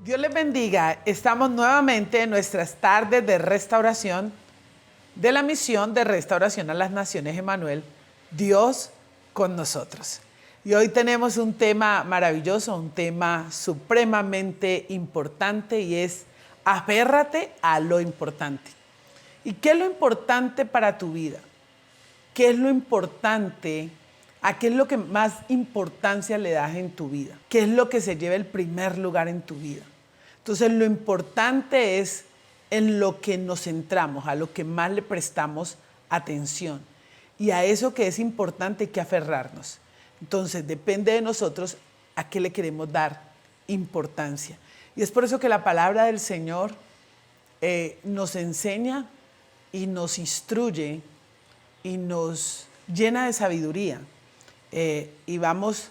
Dios les bendiga. Estamos nuevamente en nuestras tardes de restauración de la misión de restauración a las naciones Emmanuel, Dios con nosotros. Y hoy tenemos un tema maravilloso, un tema supremamente importante y es aférrate a lo importante. ¿Y qué es lo importante para tu vida? ¿Qué es lo importante? ¿A qué es lo que más importancia le das en tu vida? ¿Qué es lo que se lleva el primer lugar en tu vida? Entonces, lo importante es en lo que nos centramos, a lo que más le prestamos atención. Y a eso que es importante hay que aferrarnos. Entonces, depende de nosotros a qué le queremos dar importancia. Y es por eso que la palabra del Señor nos enseña y nos instruye y nos llena de sabiduría. Y vamos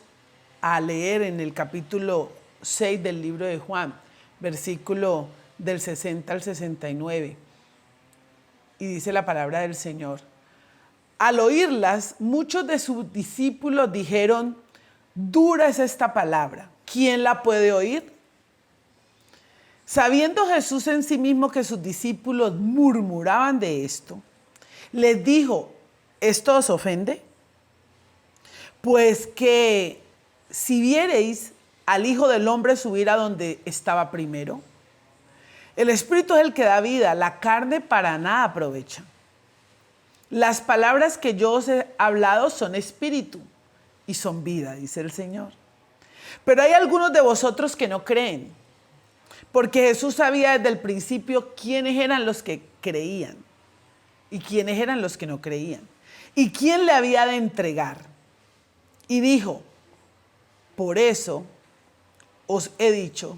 a leer en el capítulo 6 del libro de Juan, versículo del 60 al 69. Y dice la palabra del Señor: al oírlas, muchos de sus discípulos dijeron: dura es esta palabra, ¿quién la puede oír? Sabiendo Jesús en sí mismo que sus discípulos murmuraban de esto, les dijo: ¿esto os ofende? Pues que si viereis al Hijo del Hombre subir a donde estaba primero, el Espíritu es el que da vida, la carne para nada aprovecha. Las palabras que yo os he hablado son espíritu y son vida, dice el Señor. Pero hay algunos de vosotros que no creen, porque Jesús sabía desde el principio quiénes eran los que creían y quiénes eran los que no creían y quién le había de entregar. Y dijo: por eso os he dicho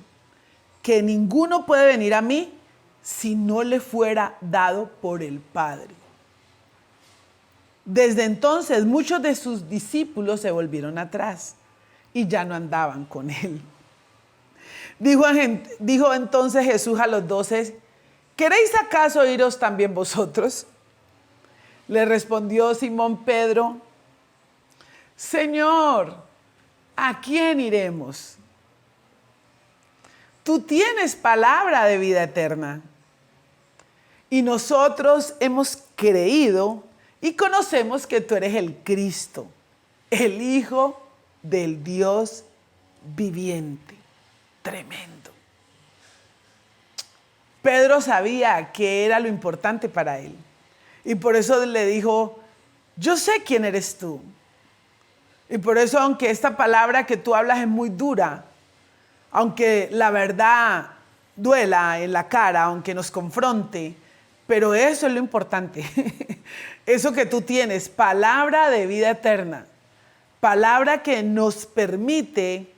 que ninguno puede venir a mí si no le fuera dado por el Padre. Desde entonces muchos de sus discípulos se volvieron atrás y ya no andaban con él. Dijo entonces Jesús a los 12: ¿queréis acaso iros también vosotros? Le respondió Simón Pedro: Señor, ¿a quién iremos? Tú tienes palabra de vida eterna. Y nosotros hemos creído y conocemos que tú eres el Cristo, el Hijo del Dios viviente. Tremendo. Pedro sabía que era lo importante para él. Y por eso le dijo: yo sé quién eres tú. Y por eso, aunque esta palabra que tú hablas es muy dura, aunque la verdad duela en la cara, aunque nos confronte, pero eso es lo importante. Eso que tú tienes, palabra de vida eterna, palabra que nos permite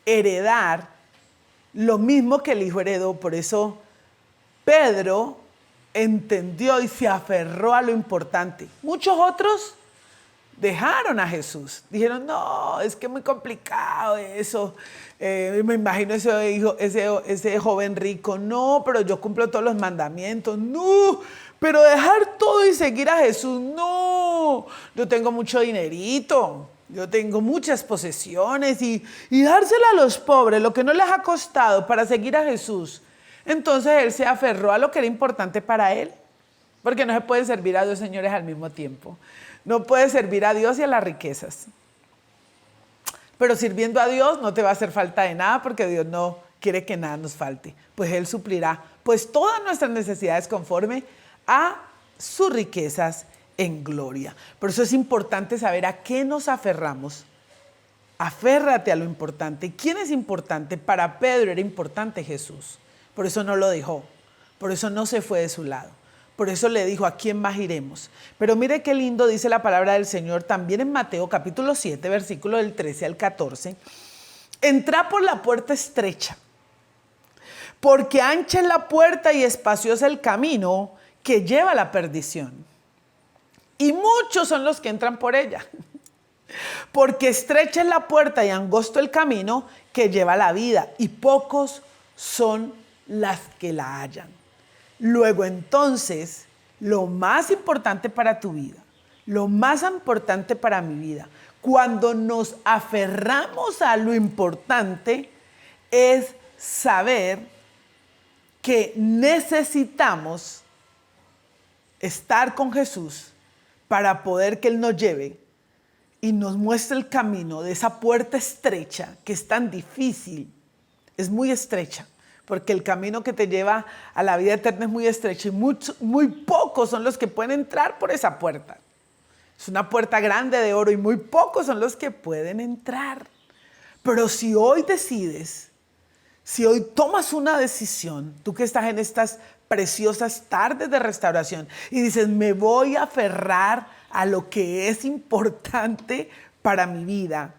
heredar lo mismo que el Hijo heredó. Por eso Pedro entendió y se aferró a lo importante. Muchos otros dejaron a Jesús. Dijeron: no, es que es muy complicado eso. Me imagino ese joven rico: no, pero yo cumplo todos los mandamientos. No, pero dejar todo y seguir a Jesús. No, yo tengo mucho dinerito. Yo tengo muchas posesiones y dársela a los pobres, lo que no les ha costado para seguir a Jesús. Entonces él se aferró a lo que era importante para él. Porque no se puede servir a dos señores al mismo tiempo. No puedes servir a Dios y a las riquezas. Pero sirviendo a Dios no te va a hacer falta de nada, porque Dios no quiere que nada nos falte. Pues Él suplirá pues todas nuestras necesidades conforme a sus riquezas en gloria. Por eso es importante saber a qué nos aferramos. Aférrate a lo importante. ¿Quién es importante? Para Pedro era importante Jesús. Por eso no lo dejó. Por eso no se fue de su lado. Por eso le dijo: ¿a quién más iremos? Pero mire qué lindo dice la palabra del Señor también en Mateo capítulo 7, versículo del 13 al 14. Entrad por la puerta estrecha, porque ancha es la puerta y espacioso el camino que lleva a la perdición. Y muchos son los que entran por ella. Porque estrecha es la puerta y angosto el camino que lleva a la vida, y pocos son las que la hallan. Luego entonces, lo más importante para tu vida, lo más importante para mi vida, cuando nos aferramos a lo importante, es saber que necesitamos estar con Jesús para poder que Él nos lleve y nos muestre el camino de esa puerta estrecha que es tan difícil. Es muy estrecha, porque el camino que te lleva a la vida eterna es muy estrecho y muy pocos son los que pueden entrar por esa puerta. Es una puerta grande de oro y muy pocos son los que pueden entrar. Pero si hoy decides, si hoy tomas una decisión, tú que estás en estas preciosas tardes de restauración y dices, me voy a aferrar a lo que es importante para mi vida,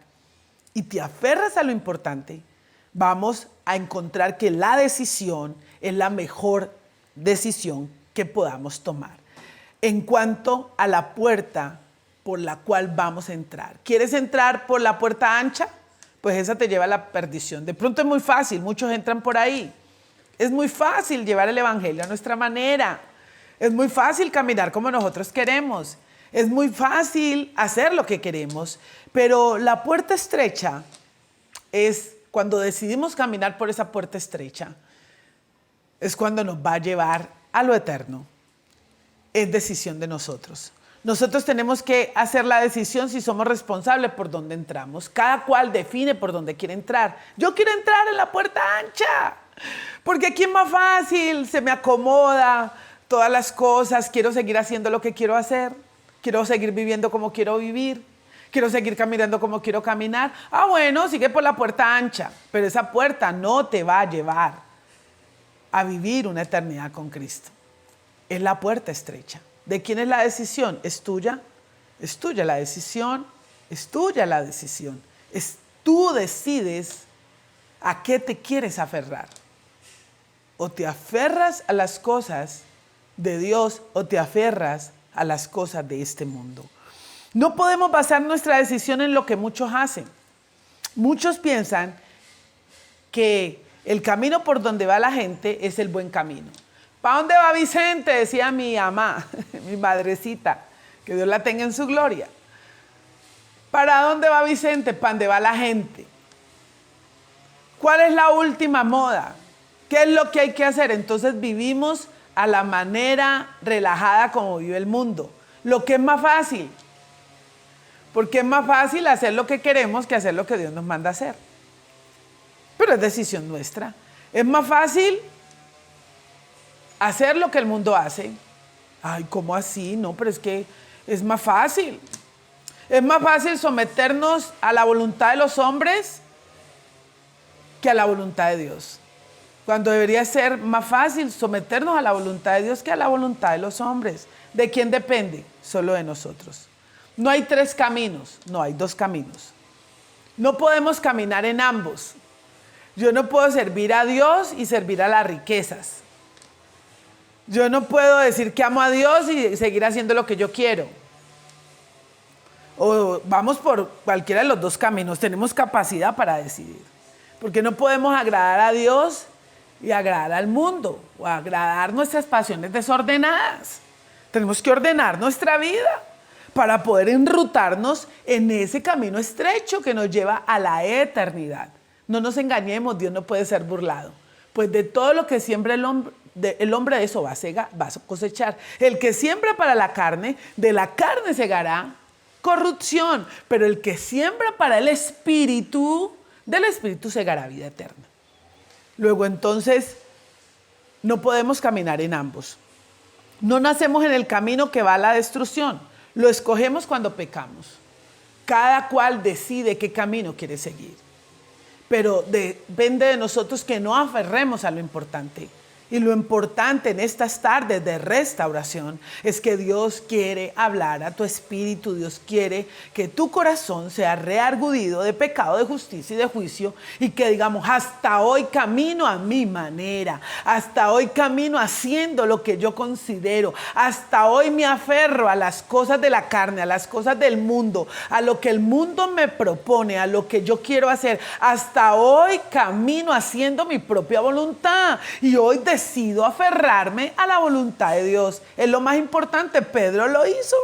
y te aferras a lo importante, vamos a encontrar que la decisión es la mejor decisión que podamos tomar. En cuanto a la puerta por la cual vamos a entrar. ¿Quieres entrar por la puerta ancha? Pues esa te lleva a la perdición. De pronto es muy fácil, muchos entran por ahí. Es muy fácil llevar el evangelio a nuestra manera. Es muy fácil caminar como nosotros queremos. Es muy fácil hacer lo que queremos. Pero la puerta estrecha es cuando decidimos caminar por esa puerta estrecha. Es cuando nos va a llevar a lo eterno. Es decisión de nosotros. Nosotros tenemos que hacer la decisión si somos responsables por dónde entramos. Cada cual define por dónde quiere entrar. Yo quiero entrar en la puerta ancha, porque aquí es más fácil, se me acomoda todas las cosas, quiero seguir haciendo lo que quiero hacer, quiero seguir viviendo como quiero vivir, quiero seguir caminando como quiero caminar. Ah, bueno, sigue por la puerta ancha, pero esa puerta no te va a llevar a vivir una eternidad con Cristo. Es la puerta estrecha. ¿De quién es la decisión? ¿Es tuya? Es tuya la decisión, es tuya la decisión. Tú decides a qué te quieres aferrar. O te aferras a las cosas de Dios o te aferras a las cosas de este mundo. No podemos basar nuestra decisión en lo que muchos hacen. Muchos piensan que el camino por donde va la gente es el buen camino. ¿Para dónde va Vicente? Decía mi mamá, mi madrecita, que Dios la tenga en su gloria. ¿Para dónde va Vicente? ¿Para dónde va la gente? ¿Cuál es la última moda? ¿Qué es lo que hay que hacer? Entonces vivimos a la manera relajada como vive el mundo. Lo que es más fácil. Porque es más fácil hacer lo que queremos que hacer lo que Dios nos manda hacer. Pero es decisión nuestra. Es más fácil hacer lo que el mundo hace. Ay, ¿cómo así? No, pero es que es más fácil. Es más fácil someternos a la voluntad de los hombres que a la voluntad de Dios. Cuando debería ser más fácil someternos a la voluntad de Dios que a la voluntad de los hombres. ¿De quién depende? Solo de nosotros. No hay 3 caminos, no hay 2 caminos. No podemos caminar en ambos. Yo no puedo servir a Dios y servir a las riquezas. Yo no puedo decir que amo a Dios y seguir haciendo lo que yo quiero. O vamos por cualquiera de los 2 caminos. Tenemos capacidad para decidir. Porque no podemos agradar a Dios y agradar al mundo. O agradar nuestras pasiones desordenadas. Tenemos que ordenar nuestra vida para poder enrutarnos en ese camino estrecho que nos lleva a la eternidad. No nos engañemos, Dios no puede ser burlado. Pues de todo lo que siembra el hombre de eso va a cosechar. El que siembra para la carne, de la carne segará corrupción. Pero el que siembra para el espíritu, del espíritu segará vida eterna. Luego entonces, no podemos caminar en ambos. No nacemos en el camino que va a la destrucción. Lo escogemos cuando pecamos. Cada cual decide qué camino quiere seguir. Pero depende de nosotros que no aferremos a lo importante. Y lo importante en estas tardes de restauración es que Dios quiere hablar a tu espíritu. Dios quiere que tu corazón sea reargudido de pecado, de justicia y de juicio. Y que digamos, hasta hoy camino a mi manera. Hasta hoy camino haciendo lo que yo considero. Hasta hoy me aferro a las cosas de la carne, a las cosas del mundo, a lo que el mundo me propone, a lo que yo quiero hacer. Hasta hoy camino haciendo mi propia voluntad. Y hoy decido aferrarme a la voluntad de Dios. Es lo más importante. Pedro lo hizo.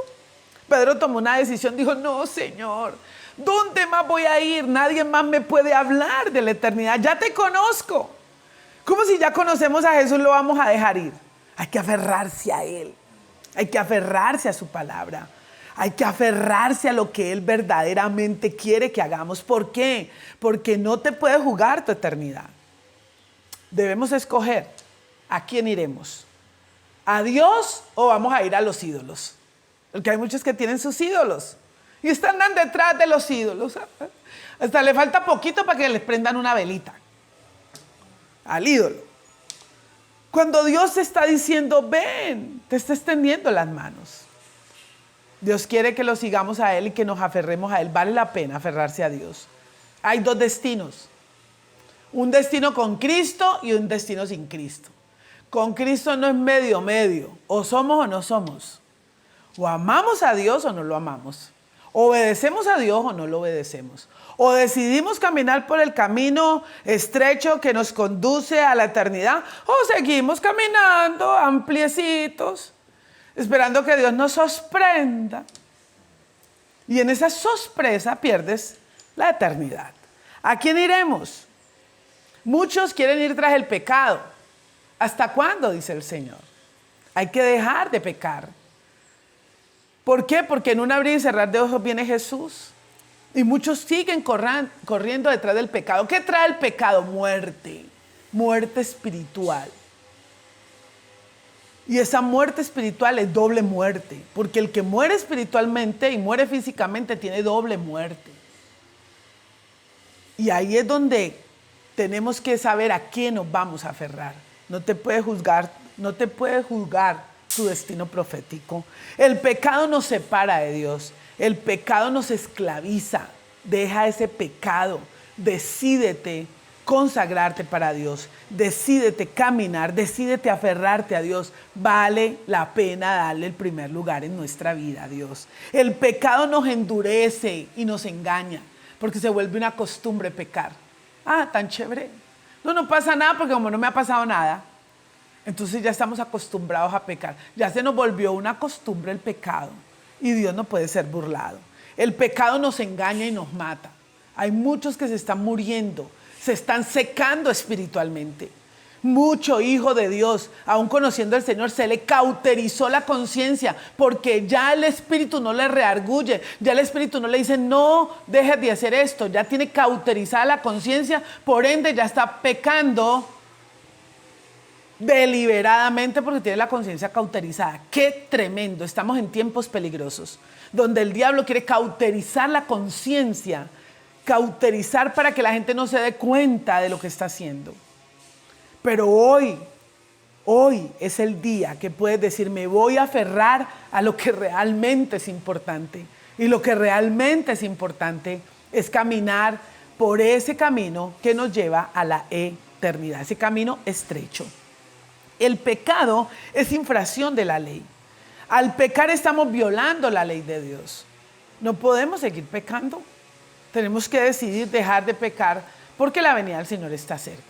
Pedro tomó una decisión. Dijo, no, Señor, ¿dónde más voy a ir? Nadie más me puede hablar de la eternidad. Ya te conozco. ¿Cómo si ya conocemos a Jesús lo vamos a dejar ir? Hay que aferrarse a Él. Hay que aferrarse a su palabra. Hay que aferrarse a lo que Él verdaderamente quiere que hagamos. ¿Por qué? Porque no te puedes jugar tu eternidad. Debemos escoger a quién iremos. ¿A Dios o vamos a ir a los ídolos? Porque hay muchos que tienen sus ídolos y están detrás de los ídolos. Hasta le falta poquito para que les prendan una velita al ídolo. Cuando Dios te está diciendo, ven, te está extendiendo las manos. Dios quiere que lo sigamos a Él y que nos aferremos a Él. Vale la pena aferrarse a Dios. Hay dos destinos. Un destino con Cristo y un destino sin Cristo. Con Cristo no es medio. O somos o no somos. O amamos a Dios o no lo amamos. Obedecemos a Dios o no lo obedecemos. O decidimos caminar por el camino estrecho que nos conduce a la eternidad. O seguimos caminando ampliecitos, esperando que Dios nos sorprenda. Y en esa sorpresa pierdes la eternidad. ¿A quién iremos? Muchos quieren ir tras el pecado. ¿Hasta cuándo? Dice el Señor. Hay que dejar de pecar. ¿Por qué? Porque en un abrir y cerrar de ojos viene Jesús. Y muchos siguen corriendo detrás del pecado. ¿Qué trae el pecado? Muerte. Muerte espiritual. Y esa muerte espiritual es doble muerte. Porque el que muere espiritualmente y muere físicamente tiene doble muerte. Y ahí es donde tenemos que saber a quién nos vamos a aferrar. No te puede juzgar tu destino profético. El pecado nos separa de Dios. El pecado nos esclaviza. Deja ese pecado. Decídete consagrarte para Dios. Decídete caminar. Decídete aferrarte a Dios. Vale la pena darle el primer lugar en nuestra vida a Dios. El pecado nos endurece y nos engaña porque se vuelve una costumbre pecar. Ah, tan chévere. No pasa nada porque como no me ha pasado nada. Entonces ya estamos acostumbrados a pecar. Ya se nos volvió una costumbre el pecado. Y Dios no puede ser burlado. El pecado nos engaña y nos mata. Hay muchos que se están muriendo, se están secando espiritualmente. Mucho hijo de Dios, aún conociendo al Señor, se le cauterizó la conciencia porque ya el Espíritu no le reargulle, ya el Espíritu no le dice, no dejes de hacer esto, ya tiene cauterizada la conciencia, por ende ya está pecando deliberadamente porque tiene la conciencia cauterizada. ¡Qué tremendo! Estamos en tiempos peligrosos, donde el diablo quiere cauterizar la conciencia, cauterizar para que la gente no se dé cuenta de lo que está haciendo. Pero hoy es el día que puedes decir, me voy a aferrar a lo que realmente es importante. Y lo que realmente es importante es caminar por ese camino que nos lleva a la eternidad, ese camino estrecho. El pecado es infracción de la ley. Al pecar estamos violando la ley de Dios. No podemos seguir pecando. Tenemos que decidir dejar de pecar porque la venida del Señor está cerca.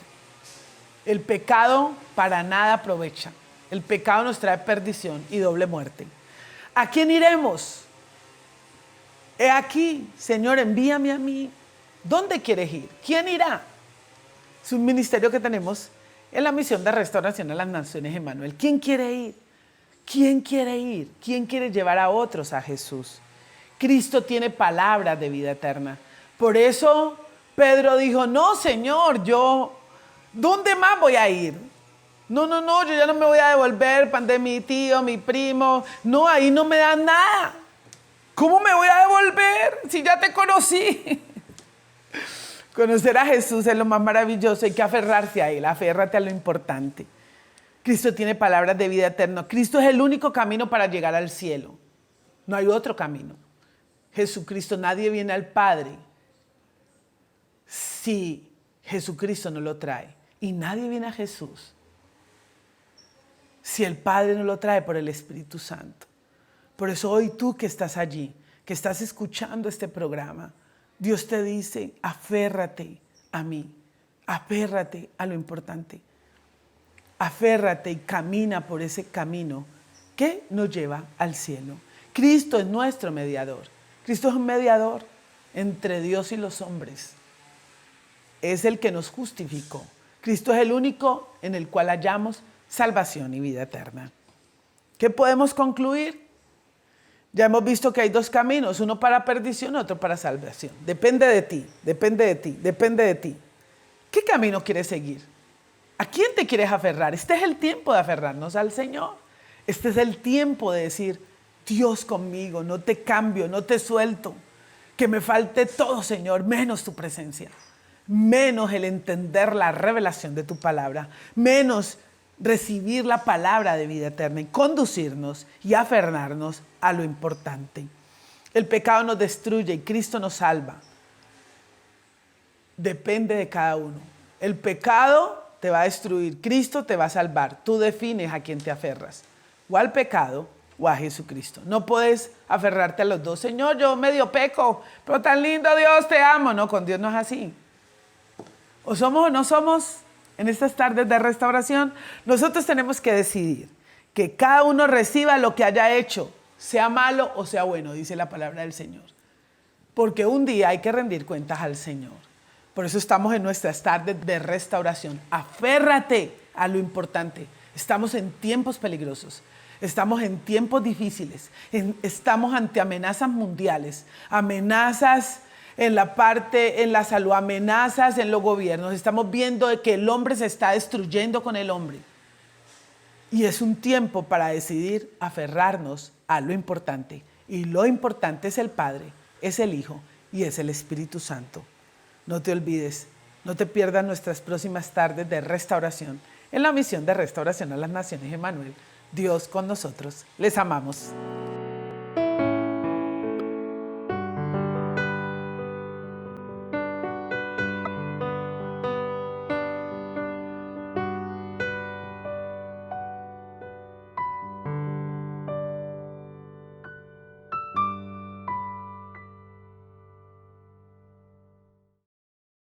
El pecado para nada aprovecha. El pecado nos trae perdición y doble muerte. ¿A quién iremos? He aquí, Señor, envíame a mí. ¿Dónde quieres ir? ¿Quién irá? Es un ministerio que tenemos en la misión de restauración a las naciones, Emmanuel. ¿Quién quiere ir? ¿Quién quiere ir? ¿Quién quiere llevar a otros a Jesús? Cristo tiene palabras de vida eterna. Por eso Pedro dijo, no, Señor, ¿dónde más voy a ir? No, yo ya no me voy a devolver pan de mi tío, mi primo. No, ahí no me dan nada. ¿Cómo me voy a devolver si ya te conocí? Conocer a Jesús es lo más maravilloso. Hay que aferrarse a Él. Aférrate a lo importante. Cristo tiene palabras de vida eterna. Cristo es el único camino para llegar al cielo. No hay otro camino. Jesucristo, nadie viene al Padre si Jesucristo no lo trae. Y nadie viene a Jesús si el Padre no lo trae por el Espíritu Santo. Por eso hoy tú que estás allí, que estás escuchando este programa, Dios te dice, aférrate a mí, aférrate a lo importante. Aférrate y camina por ese camino que nos lleva al cielo. Cristo es nuestro mediador. Cristo es un mediador entre Dios y los hombres. Es el que nos justificó. Cristo es el único en el cual hallamos salvación y vida eterna. ¿Qué podemos concluir? Ya hemos visto que hay dos caminos, uno para perdición, otro para salvación. Depende de ti, depende de ti, depende de ti. ¿Qué camino quieres seguir? ¿A quién te quieres aferrar? Este es el tiempo de aferrarnos al Señor. Este es el tiempo de decir, Dios conmigo, no te cambio, no te suelto. Que me falte todo, Señor, menos tu presencia. Menos el entender la revelación de tu palabra. Menos recibir la palabra de vida eterna y conducirnos y aferrarnos a lo importante. El pecado nos destruye y Cristo nos salva. Depende de cada uno. El pecado te va a destruir, Cristo te va a salvar. Tú defines a quién te aferras, o al pecado o a Jesucristo. No puedes aferrarte a los dos. Señor, yo medio peco, pero tan lindo Dios, te amo. No, con Dios no es así. O somos o no somos. En estas tardes de restauración, nosotros tenemos que decidir que cada uno reciba lo que haya hecho, sea malo o sea bueno, dice la palabra del Señor. Porque un día hay que rendir cuentas al Señor. Por eso estamos en nuestras tardes de restauración. Aférrate a lo importante. Estamos en tiempos peligrosos. Estamos en tiempos difíciles. Estamos ante amenazas mundiales, amenazas en la salud, amenazas en los gobiernos. Estamos viendo que el hombre se está destruyendo con el hombre. Y es un tiempo para decidir aferrarnos a lo importante. Y lo importante es el Padre, es el Hijo y es el Espíritu Santo. No te olvides, no te pierdas nuestras próximas tardes de restauración en la misión de restauración a las naciones, Emmanuel. Dios con nosotros. Les amamos.